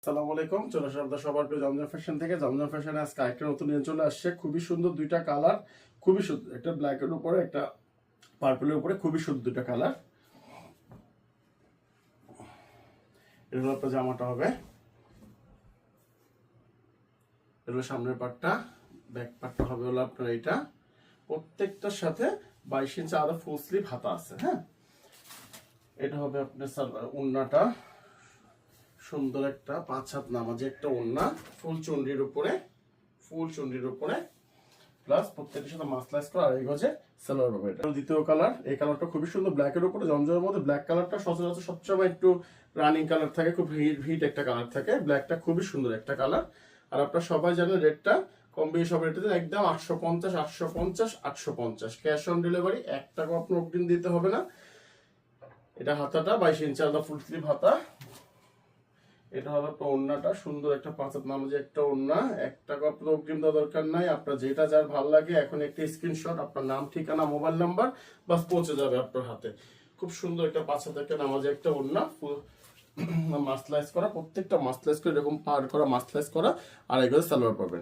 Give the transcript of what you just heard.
আসসালামু আলাইকুম, চলে আসলাম আপনাদের সবার প্রিয় জমজম ফ্যাশন থেকে। জমজম ফ্যাশনে আজকে একটা নতুন নিয়ে চলে আসছে। খুবই সুন্দর দুইটা কালার, খুবই সুন্দর। একটা ব্ল্যাকের উপরে, একটা পার্পলের উপরে, খুবই সুন্দর দুইটা কালার। এটা হলো আপনার জামাটা হবে, এটা হলো সামনের পার্টটা, ব্যাক পার্টটা হবে হলো আপনার এইটা। প্রত্যেকটার সাথে 22 ইঞ্চি আরো ফুল স্লিভ হাতা আছে। হ্যাঁ, এটা হবে আপনার ওড়নাটা, সুন্দর একটা 5 হাত নামাজি একটা ওড়না, ফুল চুনরির উপরে, ফুল চুনরির উপরে, প্লাস প্রত্যেকটার সাথে মাসলাইজ করা আর এই গজে সালোয়ার পাবে। এটা দ্বিতীয় কালার, এই কালারটা খুবই সুন্দর, ব্ল্যাকের উপরে জমজমের মধ্যে ব্ল্যাক কালারটা সচরাচর সবসময় একটু রানিং কালার থাকে, খুব হিট একটা কালার থাকে। ব্ল্যাকটা খুবই সুন্দর একটা কালার। আর আপনারা সবাই জানেন রেটটা কম বেশি সব রেটে একদম 850 850 850 ক্যাশ অন ডেলিভারি। 1 টাকা আপনার অগ্রিম দিতে হবে না। এটা হাতাটা 22 ইঞ্চি আলাদা ফুল স্লিভ হাতা। এটা হবে আপনার ওড়নাটা, সুন্দর একটা 5 হাত নামাজি একটা ওড়না। 1 টাকা আপনার অগ্রিম দেওয়ার দরকার নাই। আপনার যেটা যার ভালো লাগে এখন একটা স্ক্রিনশট, আপনার নাম, ঠিকানা, মোবাইল নাম্বার বাস পৌঁছে যাবে আপনার হাতে। খুব সুন্দর একটা 5 হাত একটা নামাজি একটা ওড়না, ফুল মাসলাইজ করা, প্রত্যেকটা মাসলাইজ করে এরকম পার করা, মাসলাইজ করা আর এগুলো সালোয়ার পাবেন।